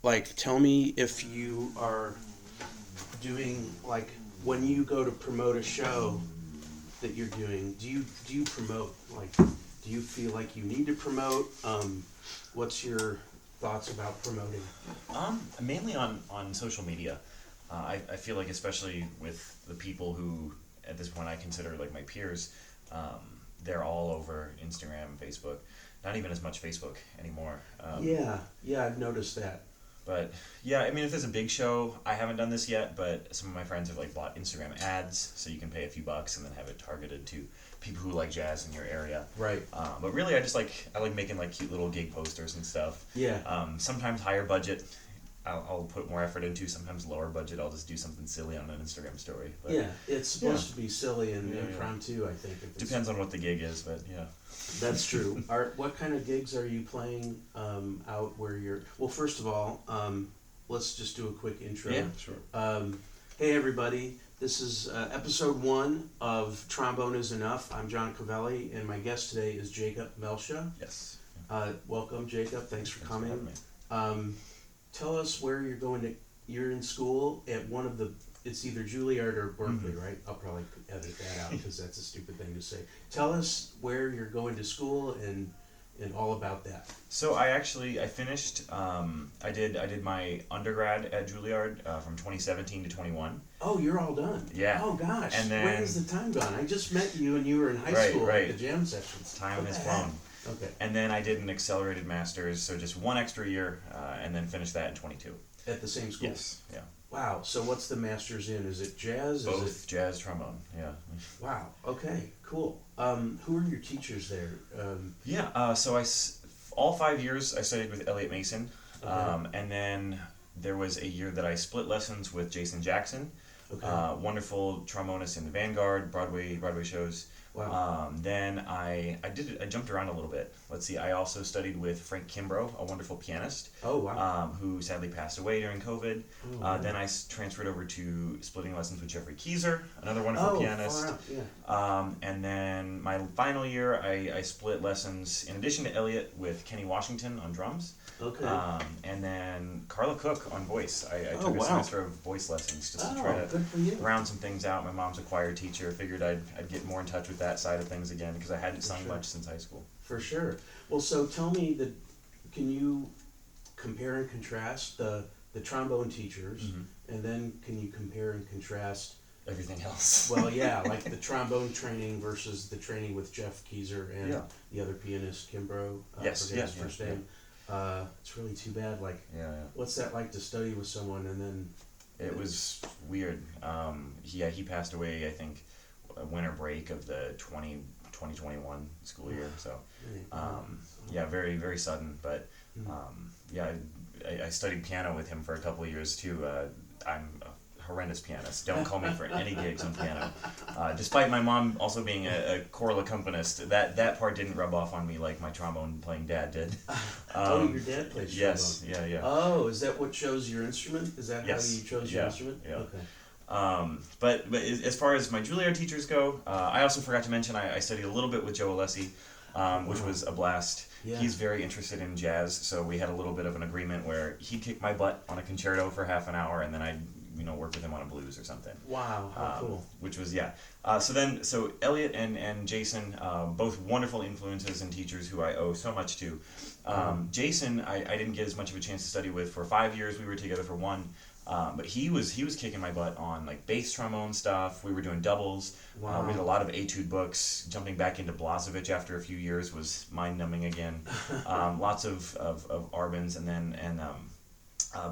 like, tell me if you are doing, like, when you go to promote a show that you're doing, do you promote, like, do you feel like you need to promote? What's your thoughts about promoting? Mainly on social media. I feel like, especially with the people who, at this point, I consider like my peers, they're all over Instagram, Facebook. Not even as much Facebook anymore. Yeah, I've noticed that. But yeah, I mean, if there's a big show, I haven't done this yet, but some of my friends have like bought Instagram ads, so you can pay a few bucks and then have it targeted to people who like jazz in your area. Right. But really, I like making like cute little gig posters and stuff. Yeah. Sometimes higher budget, I'll put more effort into. Sometimes lower budget, I'll just do something silly on an Instagram story. But Yeah, it's supposed to be silly and impromptu, I think. If depends on what the gig is, but yeah. That's true. What kind of gigs are you playing out where you're... Well, first of all, let's just do a quick intro. Yeah, sure. Hey, everybody. This is episode 1 of Trombone is Enough. I'm John Covelli, and my guest today is Jacob Melsha. Yes. Welcome, Jacob. Thanks for coming. For having me. Tell us where you're going to... You're in school at one of the... It's either Juilliard or Berkeley, right? I'll probably edit that out because that's a stupid thing to say. Tell us where you're going to school and all about that. So I finished. I did my undergrad at Juilliard from 2017 to 21. Oh, you're all done. Yeah. Oh gosh. And then, where has the time gone? I just met you and you were in high school at the jam sessions. Time has flown. Okay. And then I did an accelerated master's, so just one extra year, and then finished that in 22. At the same school. Yes. Yeah. Wow. So what's the master's in? Is it jazz? Both is it... jazz, trombone. Yeah. Wow. Okay. Cool. Who are your teachers there? So all 5 years I studied with Elliot Mason, Okay. and then there was a year that I split lessons with Jason Jackson, Okay. wonderful trombonist in the Vanguard, Broadway shows. Wow. Then I jumped around a little bit. Let's see, I also studied with Frank Kimbrough, a wonderful pianist. Oh wow. Who sadly passed away during COVID. Oh, wow. Then I transferred over to splitting lessons with Jeffrey Keyser, another wonderful pianist. Far out. Yeah. And then my final year, I split lessons, in addition to Elliot, with Kenny Washington on drums. Okay. And then Carla Cook on voice. I Oh, took a wow. semester of voice lessons just to try to good for you. round some things out. My mom's a choir teacher. Figured I'd get more in touch with that side of things again because I hadn't sung sure. much since high school. For sure. Well, so tell me can you compare and contrast the trombone teachers, and then can you compare and contrast Everything else. well, yeah, like the trombone training versus the training with Jeff Keyser and the other pianist, Kimbrough. Yes, forget his first name. It's really too bad. Like, what's that like to study with someone and then... It was weird. He passed away, I think, winter break of the 2021 school year. So, very, very sudden. But, I studied piano with him for a couple of years, too. I'm a horrendous pianist. Don't call me for any gigs on piano. Despite my mom also being a choral accompanist, that part didn't rub off on me like my trombone playing dad did. your dad plays trombone? Yes, yeah. Oh, is that what chose your instrument? Is that how you chose your instrument? Yeah. Okay. But as far as my Juilliard teachers go, I also forgot to mention I studied a little bit with Joe Alessi, which was a blast. Yeah. He's very interested in jazz, so we had a little bit of an agreement where he'd kick my butt on a concerto for half an hour, and then I'd work with him on a blues or something. Wow, how cool. Which was, So Elliot and Jason, both wonderful influences and teachers who I owe so much to. Jason, I didn't get as much of a chance to study with for 5 years. We were together for 1. But he was kicking my butt on like bass trombone stuff. We were doing doubles. Wow. We did a lot of etude books. Jumping back into Blasovich after a few years was mind-numbing again. Lots of Arbins and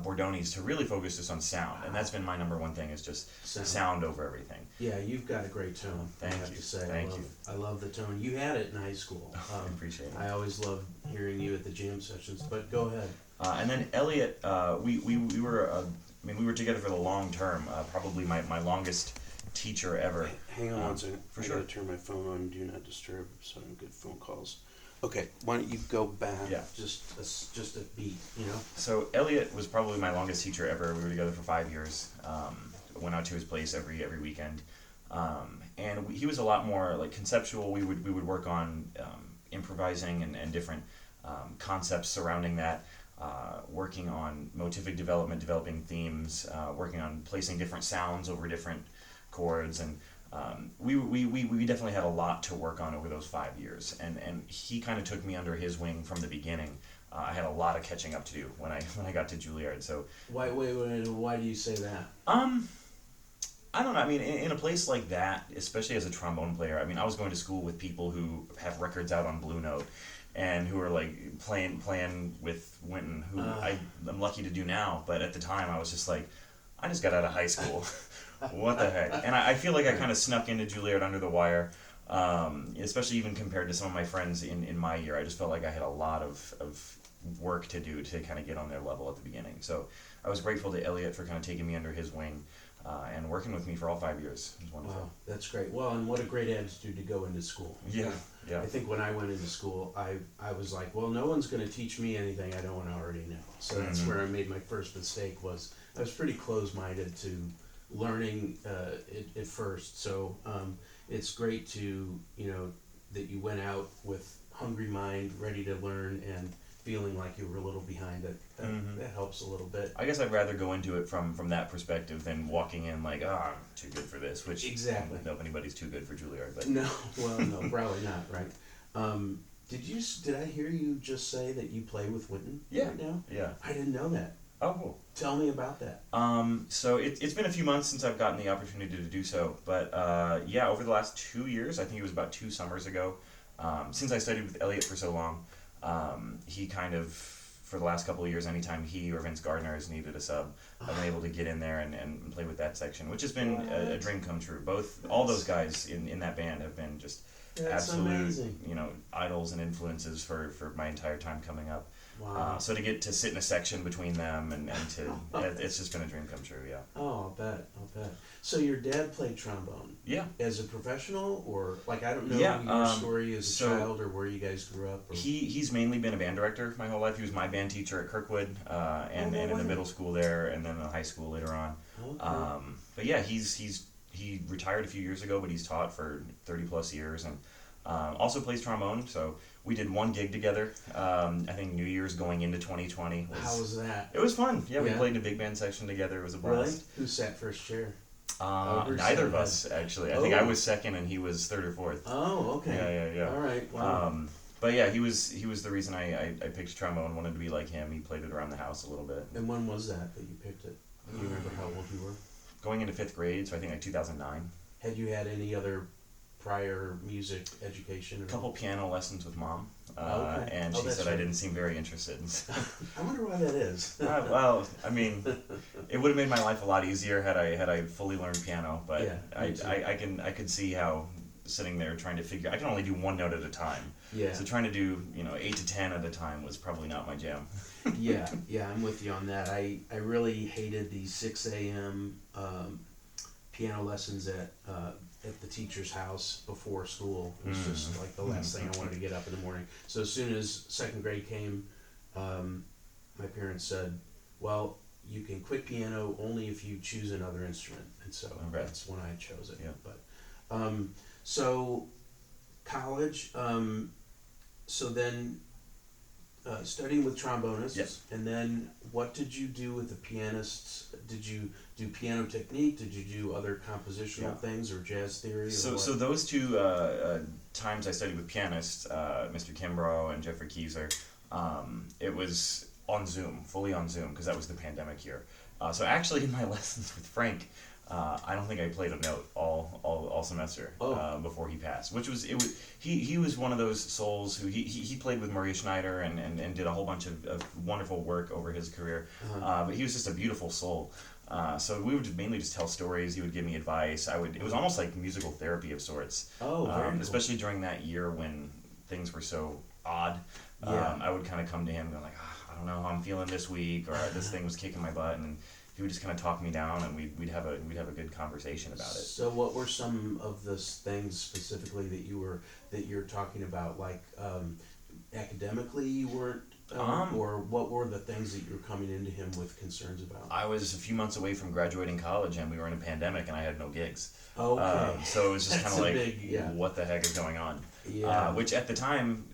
Bordonis to really focus us on sound, and that's been my number one thing is just sound over everything. Yeah, you've got a great tone. Thank you. I have to say, Thank you. I love the tone. You had it in high school. I appreciate it. I always loved hearing you at the jam sessions. But go ahead. And then Elliot, we were together for the long term. Probably my longest teacher ever. Hang on 1 second. For I sure. gotta turn my phone on Do Not Disturb so I don't get phone calls. Okay, why don't you go back? Yeah. Just a beat, So Elliot was probably my longest teacher ever. We were together for 5 years. Went out to his place every weekend, and he was a lot more like conceptual. We would work on improvising and different concepts surrounding that. working on motivic development, developing themes, working on placing different sounds over different chords, and we definitely had a lot to work on over those 5 years, and he kind of took me under his wing from the beginning. I had a lot of catching up to do when I got to Juilliard. So why do you say that? I don't know. I mean, in a place like that, especially as a trombone player, I mean, I was going to school with people who have records out on Blue Note, and who are like playing with Wynton, who I'm lucky to do now. But at the time, I was just like, I just got out of high school. What the heck? And I feel like I kind of snuck into Juilliard under the wire, especially even compared to some of my friends in my year. I just felt like I had a lot of work to do to kind of get on their level at the beginning. So I was grateful to Elliot for kind of taking me under his wing and working with me for all 5 years. It was wonderful. Wow, that's great. Well, and what a great attitude to go into school. Yeah, yeah. I think when I went into school, I was like, well, no one's going to teach me anything I don't already know. So that's where I made my first mistake. Was I was pretty close-minded to learning at first. So it's great to, that you went out with hungry mind, ready to learn, and feeling like you were a little behind it. That helps a little bit. I guess I'd rather go into it from that perspective than walking in like, I'm too good for this, which Exactly. I don't know if anybody's too good for Juilliard. But No, well, no, probably not, right? Did I hear you just say that you play with Wynton right now? Yeah. I didn't know that. Oh, cool. Tell me about that. So it's been a few months since I've gotten the opportunity to do so, but yeah, over the last 2 years, I think it was about 2 summers ago, since I studied with Elliot for so long, he kind of, for the last couple of years, anytime he or Vince Gardner has needed a sub, I've been able to get in there and play with that section, which has been a dream come true. All those guys in that band have been just absolute, amazing. idols and influences for my entire time coming up. Wow. So to get to sit in a section between them and to, it's just been a dream come true, yeah. Oh, I'll bet. So your dad played trombone? Yeah. As a professional, or I don't know Yeah, your story as a child or where you guys grew up? Or... He's mainly been a band director my whole life. He was my band teacher at Kirkwood, and in the middle school there, and then in high school later on. Okay. But yeah, he retired a few years ago, but he's taught for 30 plus years, and also plays trombone. So we did one gig together. I think New Year's going into 2020. How was that? It was fun. Yeah, we played in a big band section together. It was a blast. Really? Who sat first chair? Neither of us, actually. I think I was second and he was third or fourth. Oh, okay. Yeah. All right. Wow. But yeah, he was the reason I picked trombone. Wanted to be like him. He played it around the house a little bit. And when was that you picked it? Do you remember how old you were? Going into 5th grade, so I think like 2009. Had you had any other prior music education? A couple piano lessons with Mom, okay. And she said right. I didn't seem very interested. I wonder why that is. Well, I mean, it would have made my life a lot easier had I fully learned piano. But yeah, I could see how sitting there trying to figure. I can only do one note at a time. Yeah. So trying to do 8 to 10 at a time was probably not my jam. yeah, I'm with you on that. I really hated the 6 a.m. Piano lessons at the teacher's house before school. It was just like the last thing I wanted to get up in the morning. So as soon as 2nd grade came, my parents said, well, you can quit piano only if you choose another instrument. And so that's when I chose it. Yeah. But so college, so then studying with trombonists, yes. And then what did you do with the pianists? Did you do piano technique? Did you do other compositional things or jazz theory? So those two times I studied with pianists, Mr. Kimbrough and Jeffrey Keyser, it was on Zoom, fully on Zoom, because that was the pandemic year. So actually in my lessons with Frank, I don't think I played a note all semester before he passed. He was one of those souls who he played with Maria Schneider and did a whole bunch of wonderful work over his career. But he was just a beautiful soul. So we would mainly just tell stories. He would give me advice. It was almost like musical therapy of sorts. Oh, very cool. Especially during that year when things were so odd. I would kind of come to him and go like, I don't know how I'm feeling this week, or this thing was kicking my butt, and he would just kind of talk me down, and we'd have a good conversation about it. So what were some of the things specifically that you're talking about, like academically you weren't, or what were the things that you were coming into him with concerns about? I was a few months away from graduating college, and we were in a pandemic, and I had no gigs. Okay. So it was just kind of like, what the heck is going on? Yeah. Which at the time,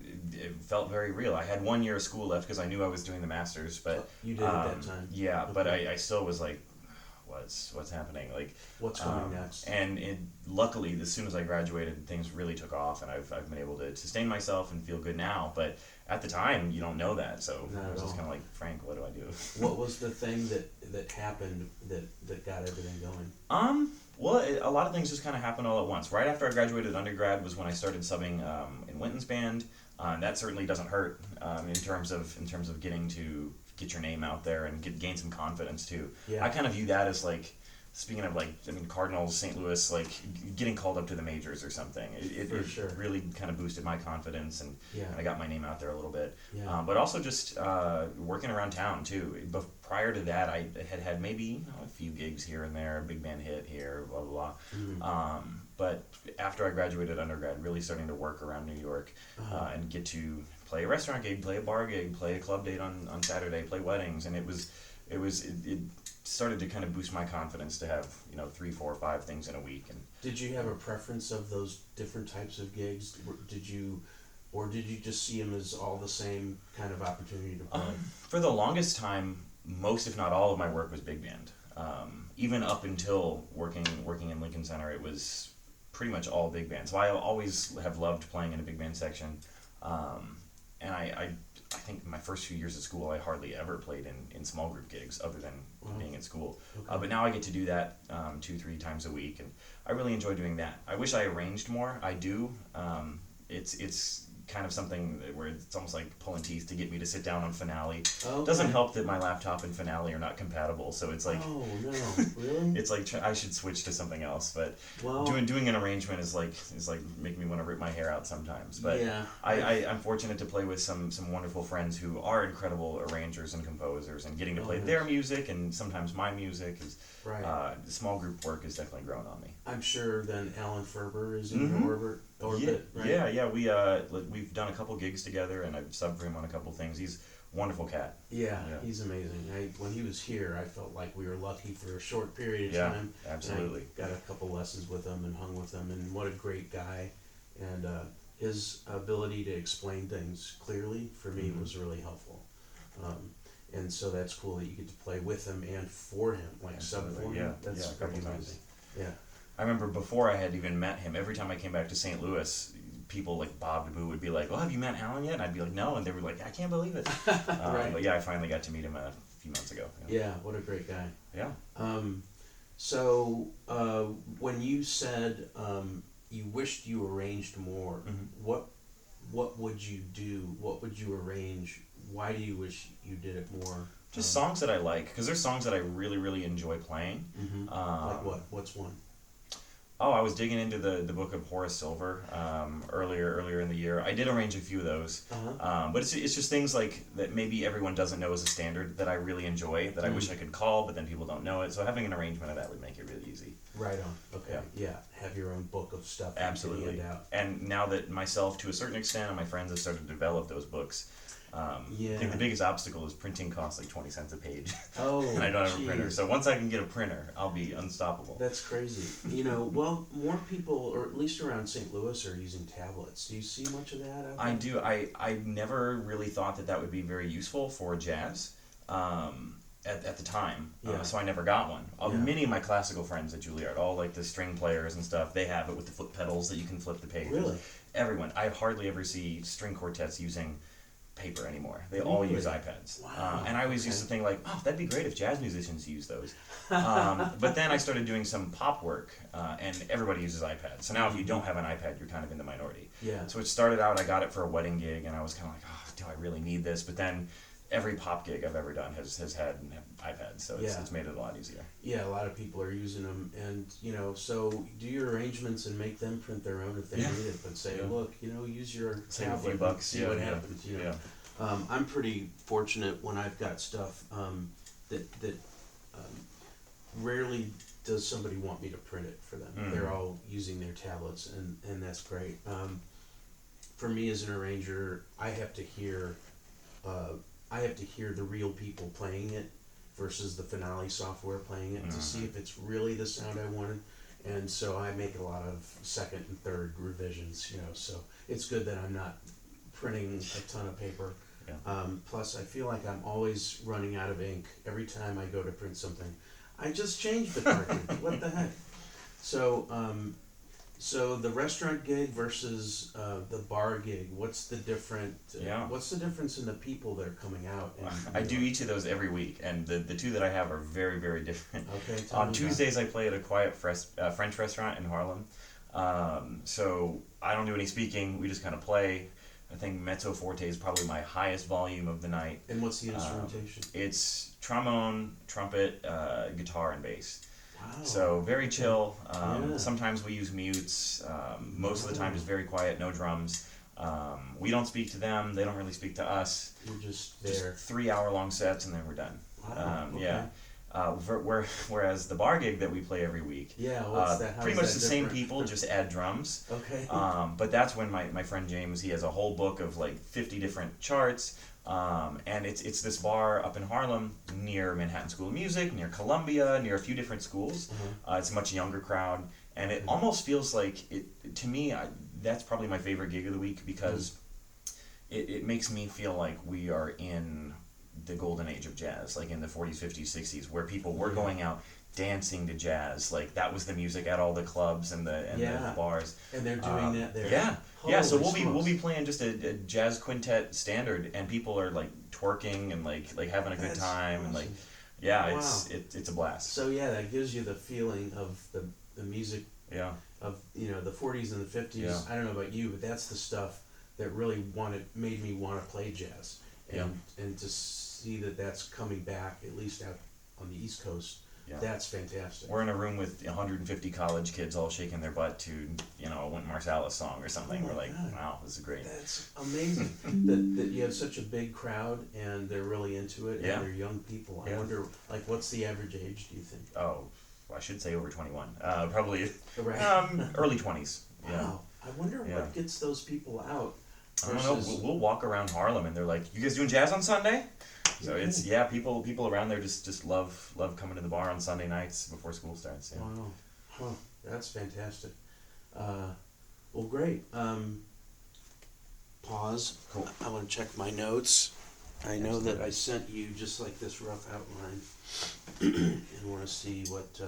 it felt very real. I had 1 year of school left because I knew I was doing the masters, but You did at that time. yeah, Okay. but I still was like, what's happening? Like, What's coming next? And luckily, as soon as I graduated, things really took off, and I've been able to sustain myself and feel good now. But at the time, you don't know that, so Not I was at just all. kind of like, Frank, what do I do? What was the thing that happened that got everything going? Well, a lot of things just kind of happened all at once. Right after I graduated undergrad was when I started subbing in Wynton's band. That certainly doesn't hurt in terms of getting to get your name out there and gain some confidence too. Yeah. I kind of view that as like, speaking of like, I mean, Cardinals, St. Louis, like getting called up to the majors or something. It sure. really kind of boosted my confidence, and Yeah. I got my name out there a little bit. Yeah. But also just working around town too. But prior to that, I had maybe a few gigs here and there, a big band hit here, blah blah blah. But after I graduated undergrad, really starting to work around New York and get to play a restaurant gig, play a bar gig, play a club date on Saturday, play weddings, and it started to kind of boost my confidence to have 3, 4, 5 things in a week. And Did you have a preference of those different types of gigs? Did you just see them as all the same kind of opportunity to play? For the longest time, most if not all of my work was big band. Even up until working in Lincoln Center, it was pretty much all big band. So I always have loved playing in a big band section. And I think my first few years of school, I hardly ever played in small group gigs other than being at school. Okay. But now I get to do that 2, 3 times a week, and I really enjoy doing that. I wish I arranged more. I do. It's kind of something where it's almost like pulling teeth to get me to sit down on Finale. Okay. Doesn't help that my laptop and Finale are not compatible, so it's like, Oh no, really? it's like I should switch to something else. But Well, doing an arrangement is like making me want to rip my hair out sometimes. But yeah. I'm fortunate to play with some wonderful friends who are incredible arrangers and composers, and getting to play their music and sometimes my music is Right. small group work has definitely grown on me. I'm sure then Alan Ferber is in your orbit, right? Yeah. We've done a couple gigs together, and I've subbed for him on a couple things. He's a wonderful cat. Yeah, Yeah. he's amazing. When he was here, I felt like we were lucky for a short period of Yeah, time. absolutely. And I got a couple lessons with him and hung with him, and what a great guy. And his ability to explain things clearly, for me, was really helpful. And so that's cool that you get to play with him and for him, like sub Absolutely, for him. yeah, That's yeah, a couple pretty times. amazing. Yeah. I remember before I had even met him, every time I came back to St. Louis, people like Bob DeBoo would be like, "Oh, have you met Alan yet?" And I'd be like, "No," and they were like, "I can't believe it." Right. But yeah, I finally got to meet him a few months ago. Yeah, what a great guy. Yeah. So when you said you wished you arranged more, what would you do? What would you arrange? Why do you wish you did it more? Just songs that I like, because there's songs that I really, really enjoy playing. Like what? What's one? Oh, I was digging into the book of Horace Silver earlier in the year. I did arrange a few of those, but it's just things like that maybe everyone doesn't know as a standard that I really enjoy, that I wish I could call, but then people don't know it. So having an arrangement of that would make it really easy. Right on. Okay. Yeah. Have your own book of stuff. that you Absolutely. can hand out. And now that myself, to a certain extent, and my friends have started to develop those books, I think the biggest obstacle is printing costs like 20 cents a page. Oh, and I don't have a printer. geez. So once I can get a printer, I'll be unstoppable. That's crazy. Well, more people, or at least around St. Louis, are using tablets. Do you see much of that out there? I do. I never really thought that would be very useful for jazz at the time. So I never got one. Many of my classical friends at Juilliard, all like the string players and stuff, they have it with the flip pedals that you can flip the page. Really? Everyone. I hardly ever see string quartets using paper anymore. They all use iPads. Wow. And I always used to think like, oh, that'd be great if jazz musicians used those. But then I started doing some pop work, and everybody uses iPads. So now if you don't have an iPad, you're kind of in the minority. Yeah. So it started out, I got it for a wedding gig, and I was kind of like, oh, do I really need this? But then every pop gig I've ever done has had iPads, so it's made it a lot easier. Yeah, a lot of people are using them, and so do your arrangements and make them print their own if they need it. But say, look, use your Save a tablet few and bucks. see what happens. I'm pretty fortunate when I've got stuff that rarely does somebody want me to print it for them. They're all using their tablets, and that's great. For me as an arranger, I have to hear the real people playing it versus the Finale software playing it to see if it's really the sound I wanted. And so I make a lot of second and third revisions, so it's good that I'm not printing a ton of paper. Yeah. Plus, I feel like I'm always running out of ink every time I go to print something. I just changed the cartridge. What the heck? So, so the restaurant gig versus the bar gig. What's the What's the difference in the people that are coming out? I do each of those every week, and the two that I have are very, very different. Okay. On Tuesdays, I play at a quiet French restaurant in Harlem. So I don't do any speaking. We just kind of play. I think mezzo forte is probably my highest volume of the night. And what's the instrumentation? It's trombone, trumpet, guitar, and bass. Wow. So very chill. Yeah. Sometimes we use mutes. Most of the time it's very quiet, no drums. We don't speak to them. They don't really speak to us. You're just there. 3-hour-long sets, and then we're done. Wow. Okay. Yeah. Whereas the bar gig that we play every week, Yeah. What's that? How pretty is much that the same different? people, just add drums. Okay. But that's when my friend James, he has a whole book of like 50 different charts. And it's this bar up in Harlem near Manhattan School of Music, near Columbia, near a few different schools. It's a much younger crowd, and it almost feels like to me. That's probably my favorite gig of the week because it makes me feel like we are in the golden age of jazz, like in the 40s, 50s, 60s, where people were going out dancing to jazz. Like that was the music at all the clubs and the bars. And they're doing that there. Yeah. Yeah, so Holy we'll be smokes. playing just a jazz quintet standard, and people are like twerking and like having a good That's time, and like awesome. yeah, it's a blast. So yeah, that gives you the feeling of the music Yeah. of the 40s and the 50s. Yeah. I don't know about you, but that's the stuff that really made me want to play jazz. And to see that that's coming back, at least out on the East Coast, that's fantastic. We're in a room with 150 college kids all shaking their butt to a Wynton Marsalis song or something. Oh my We're like, God. wow, this is great. That's amazing that you have such a big crowd and they're really into it, Yeah. and they're young people. I Yeah. wonder, like, what's the average age, do you think? Oh, I should say over 21. Probably Right. early 20s. Yeah. Wow. I wonder Yeah. what gets those people out. I don't know. We'll walk around Harlem and they're like, "You guys doing jazz on Sunday?" So it's people around there just love coming to the bar on Sunday nights before school starts. Yeah. Wow. Huh. That's fantastic. Well, great. Pause. Cool. I want to check my notes. I know that I sent you just like this rough outline, and want to see what.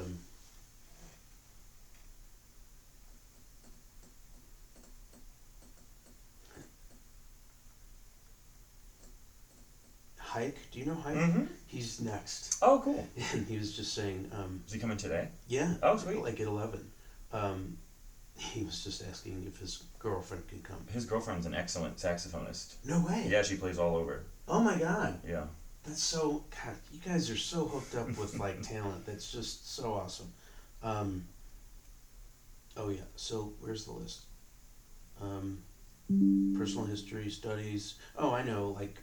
Hike. Do you know Hike? Mm-hmm. He's next. Oh, cool. And he was just saying, Is he coming today? yeah. Oh, sweet. Like at 11. He was just asking if his girlfriend could come. His girlfriend's an excellent saxophonist. No way. Yeah, she plays all over. Oh my God. Yeah. That's so, God, you guys are so hooked up with like talent. That's just so awesome. Oh yeah, so where's the list? Personal history, studies. Oh, I know, like,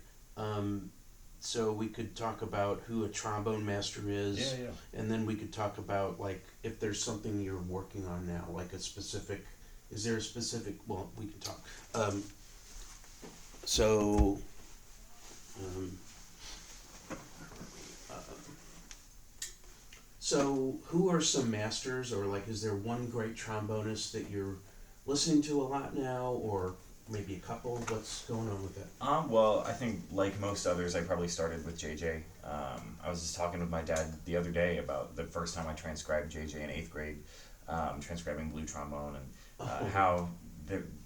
so we could talk about who a trombone master is. Yeah. And then we could talk about, like, if there's something you're working on now, like a specific, is there a specific, well, we can talk. So who are some masters, or like, is there one great trombonist that you're listening to a lot now, or maybe a couple? What's going on with that? Well, I think like most others, I probably started with JJ. I was just talking with my dad the other day about the first time I transcribed JJ in 8th grade, transcribing blue trombone, and how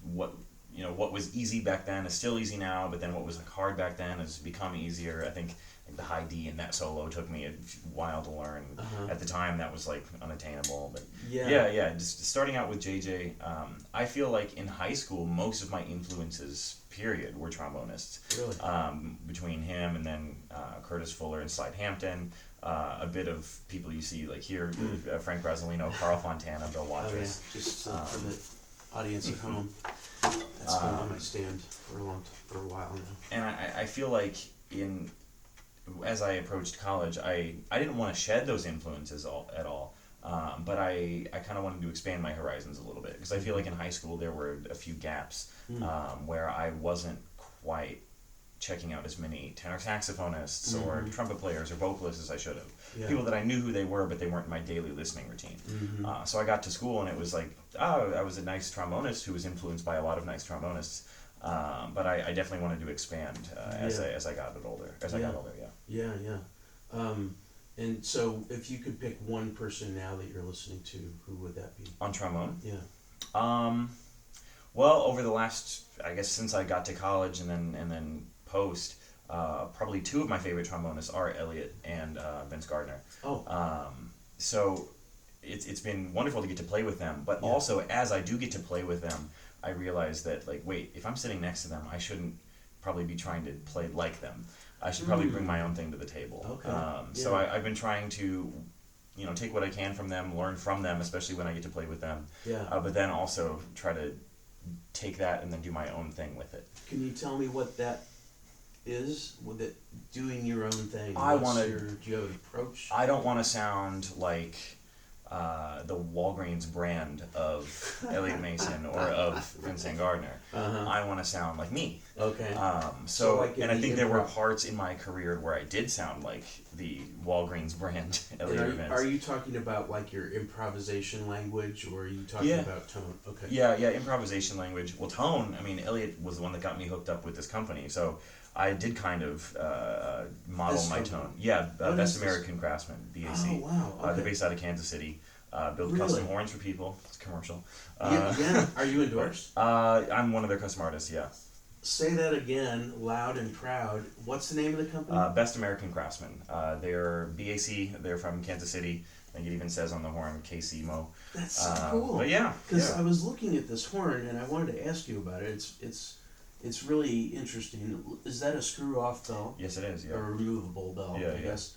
what was easy back then is still easy now, but then what was like hard back then has become easier. I think like the high D in that solo took me a while to learn. At the time, that was like unattainable. But yeah. Just starting out with JJ, I feel like in high school, most of my influences, period, were trombonists. Really? Between him and then Curtis Fuller and Slide Hampton, a bit of people you see like here, Frank Brasilino, Carl Fontana, Bill Oh yeah, Watrous. just for the audience at home. That's been on my stand for a while now. And I feel like as I approached college, I didn't want to shed those influences at all. But I kind of wanted to expand my horizons a little bit, because I feel like in high school there were a few gaps where I wasn't quite checking out as many tenor saxophonists or trumpet players or vocalists as I should have. Yeah. People that I knew who they were, but they weren't my daily listening routine. So I got to school and it was like, oh, I was a nice trombonist who was influenced by a lot of nice trombonists. But I definitely wanted to expand as I got older. I got older, yeah. Yeah. And so, if you could pick one person now that you're listening to, who would that be? On trombone? Yeah. Well, over the last, I guess, since I got to college and then post, probably two of my favorite trombonists are Elliot and Vince Gardner. Oh. So it's been wonderful to get to play with them, but also as I do get to play with them, I realize that, like, wait, if I'm sitting next to them, I shouldn't probably be trying to play like them. I should probably bring my own thing to the table. Okay. So I've been trying to, take what I can from them, learn from them, especially when I get to play with them. Yeah. But then also try to take that and then do my own thing with it. Can you tell me what that is? With it doing your own thing? Do you have an approach? I don't want to sound like the Walgreens brand of Elliot Mason or of Vincent Gardner. I want to sound like me. Okay. So like and I think there were parts in my career where I did sound like the Walgreens brand Elliot Vince. Are you talking about like your improvisation language, or are you talking about tone? Okay. Yeah, improvisation language. Well, tone, I mean, Elliot was the one that got me hooked up with this company, so I did kind of model my tone. Yeah, Best American Craftsman, BAC. Oh, wow. Okay. They're based out of Kansas City. Build custom horns for people. It's commercial. Yeah. Are you endorsed? I'm one of their custom artists, yeah. Say that again, loud and proud. What's the name of the company? Best American Craftsman. They're BAC. They're from Kansas City. I think it even says on the horn, KC Mo. That's so cool. But yeah. Because I was looking at this horn and I wanted to ask you about it. It's really interesting. Is that a screw-off bell? Yes, it is, yeah. A removable bell, I guess.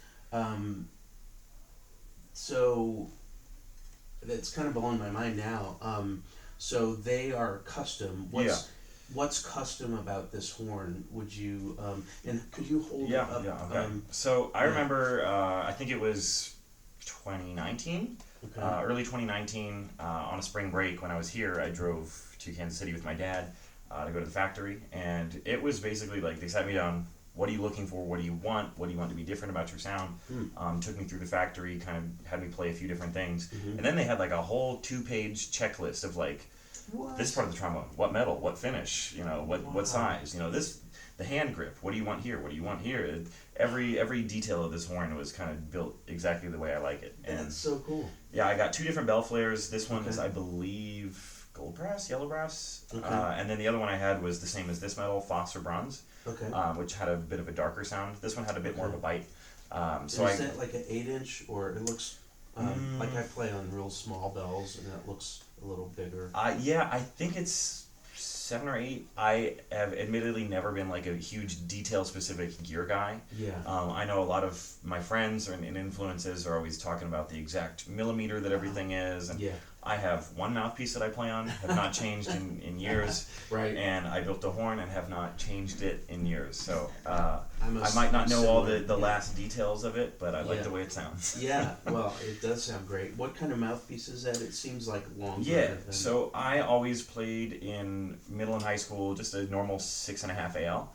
So that's kind of blowing my mind now. So they are custom. What's custom about this horn? Would you and could you hold it up? Yeah, okay. So I remember, I think it was 2019, early 2019, on a spring break when I was here. I drove to Kansas City with my dad to go to the factory, and it was basically like they sat me down. What are you looking for? What do you want? What do you want to be different about your sound? Took me through the factory, kind of had me play a few different things, and then they had like a whole 2-page checklist of like, this part of the trombone, what metal, what finish, what size, the hand grip, what do you want here, what do you want here? Every detail of this horn was kind of built exactly the way I like it. And that's so cool. Yeah, I got 2 different bell flares. This one is, I believe, gold brass, yellow brass, and then the other one I had was the same as this metal, phosphor bronze, which had a bit of a darker sound. This one had a bit more of a bite. So is that like an 8-inch, or it looks like I play on real small bells and it looks a little bigger? Yeah, I think it's 7 or 8. I have admittedly never been like a huge detail-specific gear guy. Yeah. I know a lot of my friends and influences are always talking about the exact millimeter that everything is, and I have one mouthpiece that I play on, have not changed in years, right. And I built a horn and have not changed it in years. So I might not know all the last details of it, but I like the way it sounds. Yeah, well, it does sound great. What kind of mouthpiece is that? It seems like longer. Yeah, so I always played in middle and high school just a normal 6.5 AL.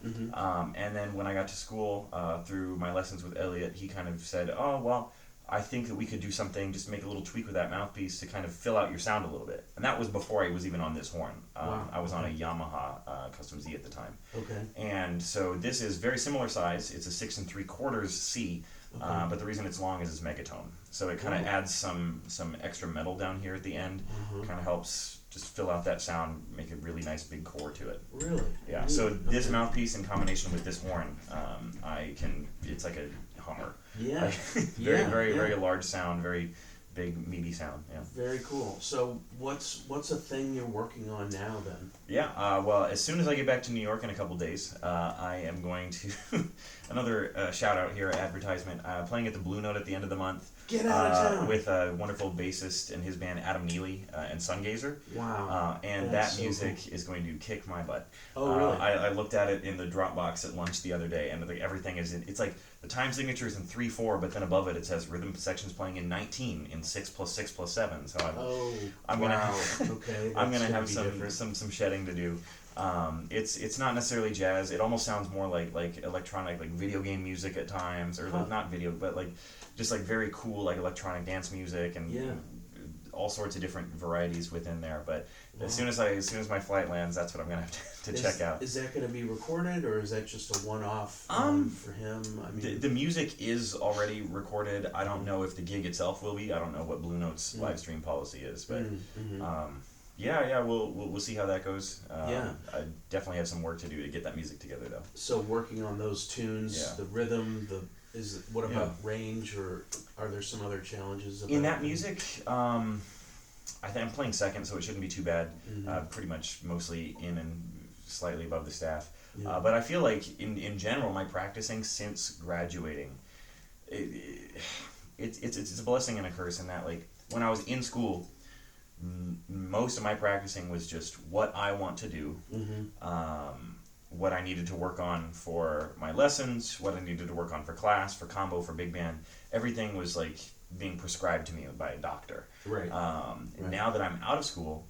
And then when I got to school, through my lessons with Elliot, he kind of said, oh, well, I think that we could do something, just make a little tweak with that mouthpiece to kind of fill out your sound a little bit. And that was before I was even on this horn. I was on a Yamaha Custom Z at the time. Okay. And so this is very similar size. It's a 6 3/4 C, but the reason it's long is it's megatone. So it kind of adds some extra metal down here at the end. Kind of helps just fill out that sound, make a really nice big core to it. Really? Yeah. So this mouthpiece in combination with this horn, it's like a Hummer. Yeah. Very large sound, very big meaty sound. Yeah. Very cool. So what's a thing you're working on now then? Yeah. Well, as soon as I get back to New York in a couple days, I am going to another shout out here, advertisement. Playing at the Blue Note at the end of the month. Get out of town. With a wonderful bassist and his band Adam Neely and Sungazer. Wow. And that's that music is going to kick my butt. Oh, really? I looked at it in the Dropbox at lunch the other day, and everything is it's like the time signature is in 3/4, but then above it says rhythm sections playing in 19 in 6+6+7. So I'm gonna have some shedding to do. It's not necessarily jazz. It almost sounds more like electronic, like video game music at times, or not video, but like just like very cool like electronic dance music and all sorts of different varieties within there. But as soon as my flight lands, that's what I'm gonna have to check out. Is that going to be recorded, or is that just a one-off for him? I mean, the music is already recorded. I don't know if the gig itself will be. I don't know what Blue Note's live stream policy is, but yeah, we'll see how that goes. I definitely have some work to do to get that music together, though. So working on those tunes, the rhythm, what about range, or are there some other challenges about in that music? I think I'm playing second, so it shouldn't be too bad. Pretty much mostly in and slightly above the staff. But I feel like in general, my practicing since graduating, it's a blessing and a curse in that, like, when I was in school, most of my practicing was just what I want to do, what I needed to work on for my lessons, what I needed to work on for class, for combo, for big band. Everything was like being prescribed to me by a doctor. Right. Now that I'm out of school,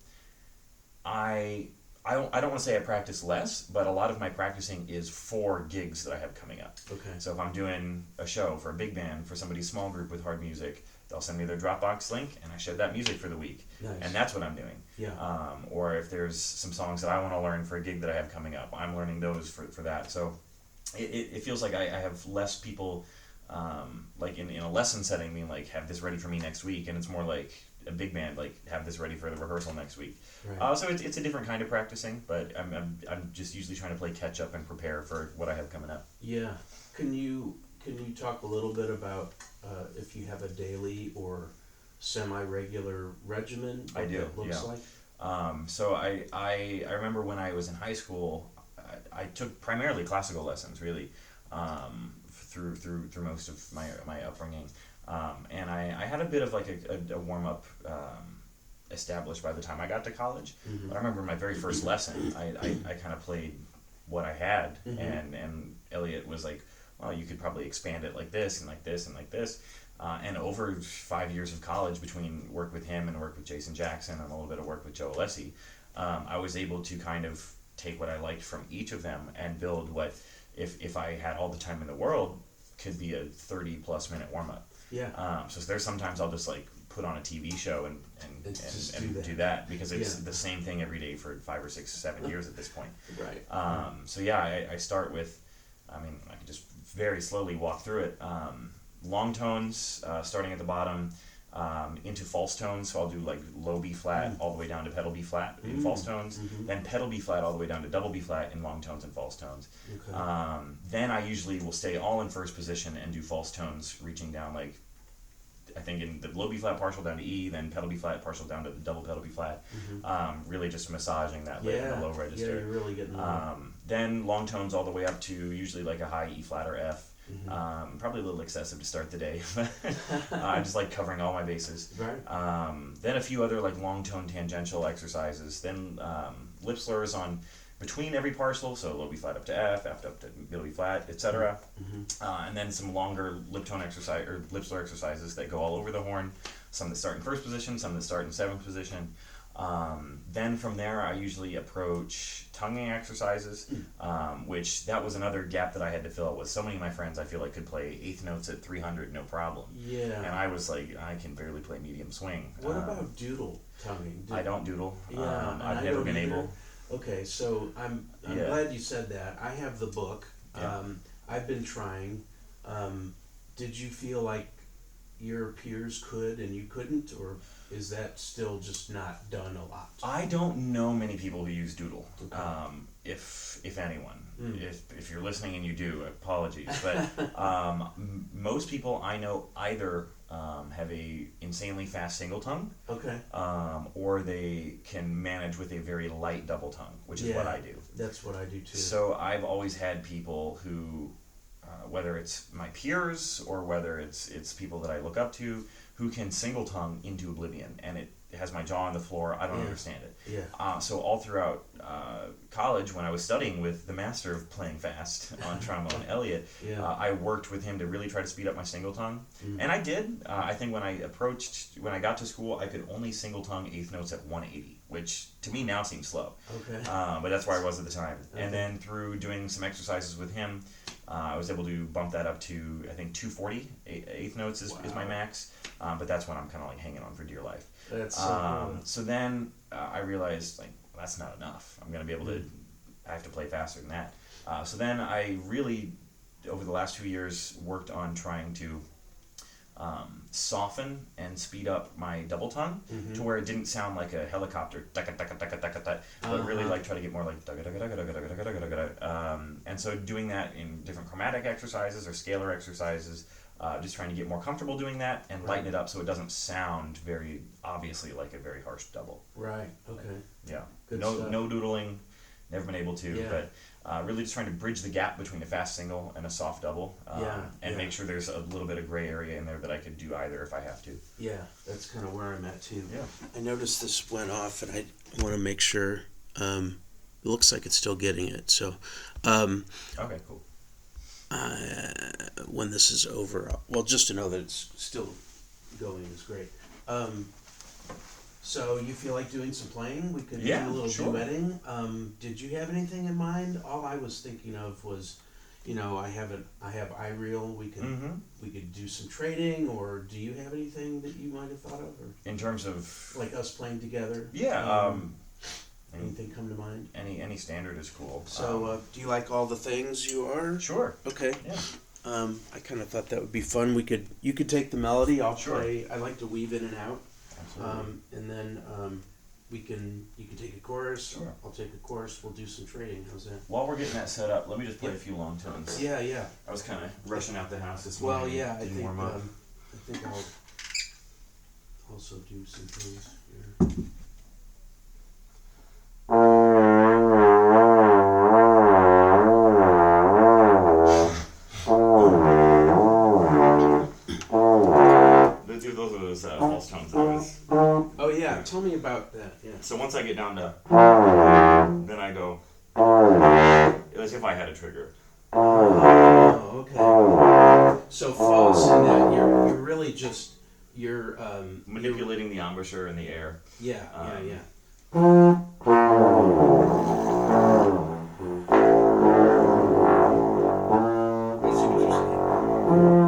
I don't want to say I practice less, but a lot of my practicing is for gigs that I have coming up. Okay. So if I'm doing a show for a big band, for somebody's small group with hard music, they'll send me their Dropbox link, and I share that music for the week. Nice. And that's what I'm doing. Yeah. Or if there's some songs that I want to learn for a gig that I have coming up, I'm learning those for that. So it feels like I have less people, like in a lesson setting, being like, have this ready for me next week, and it's more like a big band, like, have this ready for the rehearsal next week. Right. So it's a different kind of practicing, but I'm just usually trying to play catch up and prepare for what I have coming up. Yeah. Can you talk a little bit about if you have a daily or semi-regular regimen? I do. That looks like. So I remember when I was in high school, I took primarily classical lessons, really, through most of my upbringing, and I had a bit of like a warm up established by the time I got to college. But I remember my very first lesson, I kind of played what I had, and Elliot was like, well, you could probably expand it like this and like this and like this. And over 5 years of college, between work with him and work with Jason Jackson and a little bit of work with Joe Alessi, I was able to kind of take what I liked from each of them and build what, if I had all the time in the world, could be a 30-plus minute warm-up. Yeah. So there's sometimes I'll just like put on a TV show and do that because it's the same thing every day for 5 or 6, 7 years at this point. Right. So yeah, I start with, I mean, I can just very slowly walk through it. Long tones, starting at the bottom, into false tones. So I'll do like low B flat all the way down to pedal B flat in false tones, then pedal B flat all the way down to double B flat in long tones and false tones. Okay. Then I usually will stay all in first position and do false tones, reaching down like, I think in the low B flat partial down to E, then pedal B flat partial down to the double pedal B flat. Really just massaging that lid in the low register. Yeah, you're really getting then long tones all the way up to usually like a high E flat or F. Probably a little excessive to start the day. I just like covering all my bases. Right. Then a few other like long tone tangential exercises. Then lip slurs on between every partial, so low B flat up to F up to middle B flat, etc. And then some longer lip tone exercise or lip slur exercises that go all over the horn. Some that start in first position, some that start in seventh position. Then from there, I usually approach tonguing exercises, which that was another gap that I had to fill with. So many of my friends, I feel like, could play eighth notes at 300, no problem. Yeah. And I was like, I can barely play medium swing. What about doodle tonguing? I don't doodle. Yeah, I've never been able. Okay, so I'm glad you said that. I have the book. Yeah. I've been trying. Did you feel like your peers could and you couldn't, or is that still just not done a lot? I don't know many people who use doodle. Okay. If anyone, if you're listening and you do, apologies. But most people I know either have a insanely fast single tongue, Okay. or they can manage with a very light double tongue, which is what I do. That's what I do too. So I've always had people who, whether it's my peers or whether it's people that I look up to, who can single tongue into oblivion, and it has my jaw on the floor. I don't understand it. Yeah. So all throughout college, when I was studying with the master of playing fast on trombone, Elliot, I worked with him to really try to speed up my single tongue, and I did. I think when I got to school, I could only single tongue eighth notes at 180, which to me now seems slow. Okay. But that's where I was at the time. Okay. And then through doing some exercises with him, I was able to bump that up to, I think, 240 eighth notes is my max, but that's when I'm kind of like hanging on for dear life. That's so cool. So then I realized, like, well, that's not enough. I'm going to be able to, I have to play faster than that. So then I really, over the last 2 years, worked on trying to soften and speed up my double tongue to where it didn't sound like a helicopter, but really like try to get more like and so doing that in different chromatic exercises or scalar exercises, just trying to get more comfortable doing that and lighten it up so it doesn't sound very obviously like a very harsh double. Right. Okay. Yeah. Good no stuff. no doodling, never been able to, Yeah. but really just trying to bridge the gap between a fast single and a soft double, and make sure there's a little bit of gray area in there that I could do either if I have to. Yeah, that's kind of where I'm at too. Yeah. I noticed this went off, and I want to make sure. It looks like it's still getting it. So, Okay, cool. when this is over, well, just to know that it's still going is great. So you feel like doing some playing? We could do a little duetting. Did you have anything in mind? All I was thinking of was, I have iReal. We could do some trading, or do you have anything that you might have thought of, or In terms of like us playing together? Anything come to mind? any standard is cool. So, do you like all the things you are? Sure. Okay. Yeah. I kind of thought that would be fun. You could take the melody. I'll Sure. play. I like to weave in and out. Absolutely. And then you can take a chorus. Sure. I'll take a chorus. We'll do some trading. How's that? While we're getting that set up, let me just play a few long tones. Yeah, yeah. I was kind of rushing out the house this morning. Well, yeah. Didn't warm up. I think I'll also do some things here. Those are those false tones. Oh yeah, tell me about that. Yeah. So once I get down to, then I go, as if I had a trigger. Oh, okay. So false in that you're really just Manipulating the embouchure in the air. Yeah, yeah. I see what you're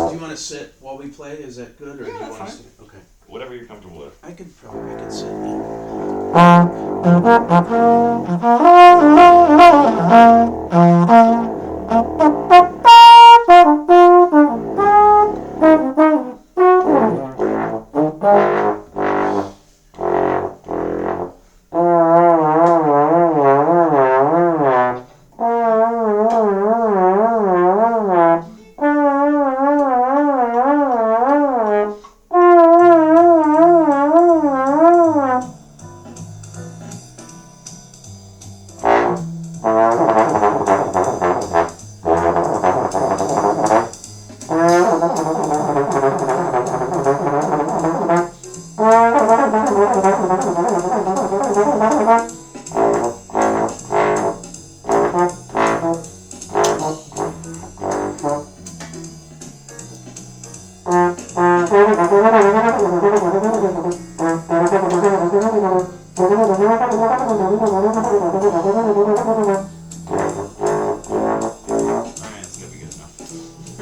Do you want to sit while we play? Is that good, or do you want to sit? Okay. Whatever you're comfortable with. I could sit. Yeah.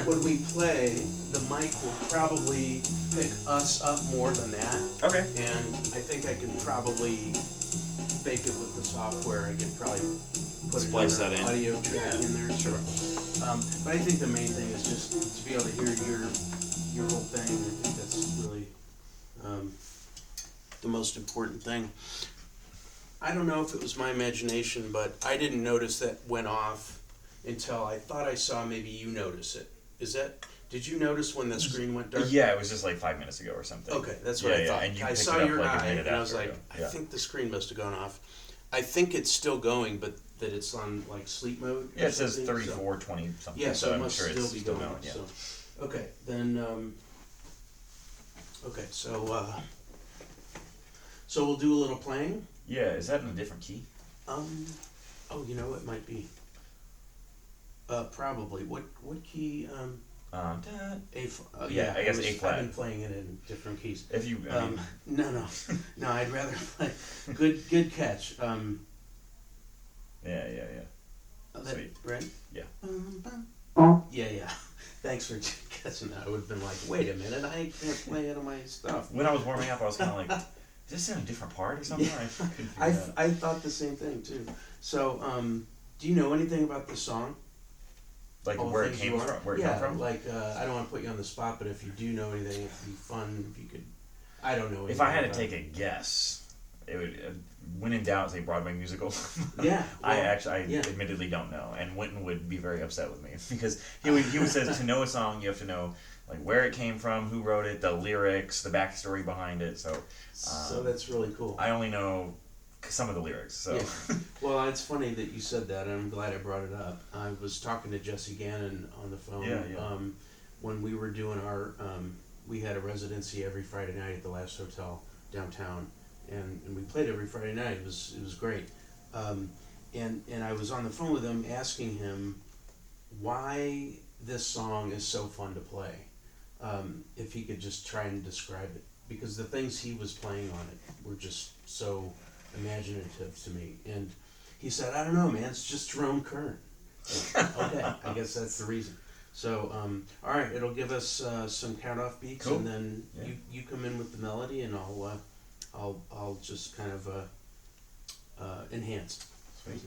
When we play, the mic will probably pick us up more than that. Okay. And I think I can probably bake it with the software. I could probably put Splice another that in. audio track in there. Sure. But I think the main thing is just to be able to hear your whole thing. I think that's really the most important thing. I don't know if it was my imagination, but I didn't notice that went off until I thought I saw maybe you notice it. Did you notice when the screen went dark? Yeah, it was just like 5 minutes ago or something. Okay, that's what I thought. And you I picked saw it up your like a eye, minute and I was after like, ago. I think the screen must have gone off. I think it's still going, but that it's on like sleep mode. Yeah, it says something, 34, 20 something. Yeah, so it I'm must sure still it's be still going. going. Yeah. So, okay, then. Okay, so we'll do a little playing. Yeah, is that in a different key? Oh, it might be. Probably. What key? Da- Yeah, I guess A flat. I've been playing it in different keys. If you, I mean, No. I'd rather play. Good catch. yeah. Sweet. Right? Yeah. Yeah. Thanks for catching that. I would have been like, wait a minute, I can't play any of my stuff. When I was warming up, I was kind of like, is this in a different part or something? Yeah. I couldn't figure it out. I thought the same thing too. So, do you know anything about the song? Like All where the it things came you are? from? Where it Yeah, came from? like I don't want to put you on the spot, but if you do know anything, it'd be fun if you could. I don't know. If I had to about take a guess, it would. When in doubt, say Broadway musical. Yeah, I well, admittedly don't know, and Wynton would be very upset with me because he would say to know a song you have to know like where it came from, who wrote it, the lyrics, the backstory behind it. So that's really cool. I only know some of the lyrics. So Yeah. Well, it's funny that you said that, and I'm glad I brought it up. I was talking to Jesse Gannon on the phone. Yeah. When we were doing our, we had a residency every Friday night at the Last Hotel downtown, and we played every Friday night. It was great. And I was on the phone with him asking him why this song is so fun to play. If he could just try and describe it, because the things he was playing on it were just so imaginative to me. And he said, I don't know, man, it's just Jerome Kern. Okay, I guess that's the reason. So, all right, it'll give us some count off beats, Cool. and then Yeah. you come in with the melody, and I'll just kind of enhance. Sweet.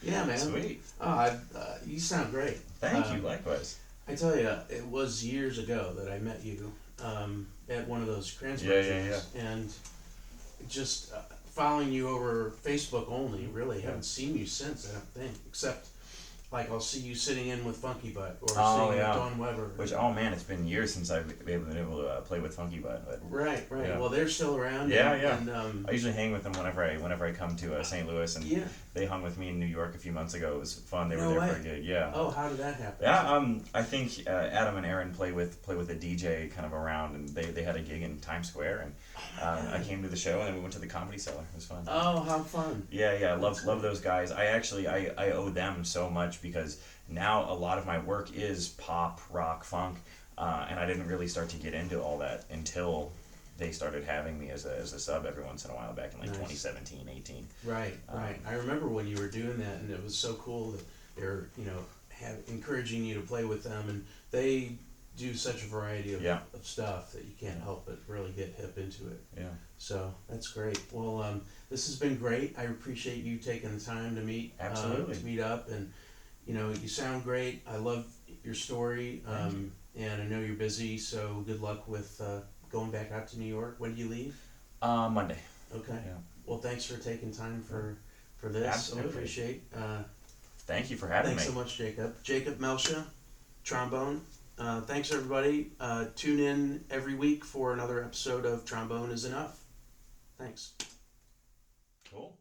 Yeah, man. Sweet. Oh, you sound great. Thank you. Likewise. I tell you, it was years ago that I met you at one of those transfer Yeah. and just following you over Facebook only. Really, haven't seen you since. I don't think, except like I'll see you sitting in with Funky Butt or Oh, sitting yeah. with Don Weber. Which, oh man, it's been years since I've been able to play with Funky Butt. But Right. yeah. Well, they're still around. Yeah. And, I usually hang with them whenever I come to St. Louis, and yeah. they hung with me in New York a few months ago. It was fun. They No were there way. for a gig. Yeah. Oh, how did that happen? Yeah, I think Adam and Aaron play with a DJ kind of around, and they had a gig in Times Square, and I came to the show, and then we went to the Comedy Cellar. It was fun. Oh, how fun! Yeah, I love those guys. I owe them so much because now a lot of my work is pop, rock, funk, and I didn't really start to get into all that until they started having me as a sub every once in a while back in like Nice. 2017, 18. Right. I remember when you were doing that, and it was so cool that they're encouraging you to play with them, and they do such a variety of stuff that you can't help but really get hip into it. Yeah. So that's great. Well, this has been great. I appreciate you taking the time to meet. Absolutely. To meet up, and you sound great. I love your story, and I know you're busy. So good luck with going back out to New York. When do you leave? Monday. Okay. Yeah. Well, thanks for taking time for this. Absolutely. I appreciate. Thank you for having me. Thanks so much, Jacob. Jacob Melsha, trombone. Thanks, everybody. Tune in every week for another episode of Trombone is Enough. Thanks. Cool.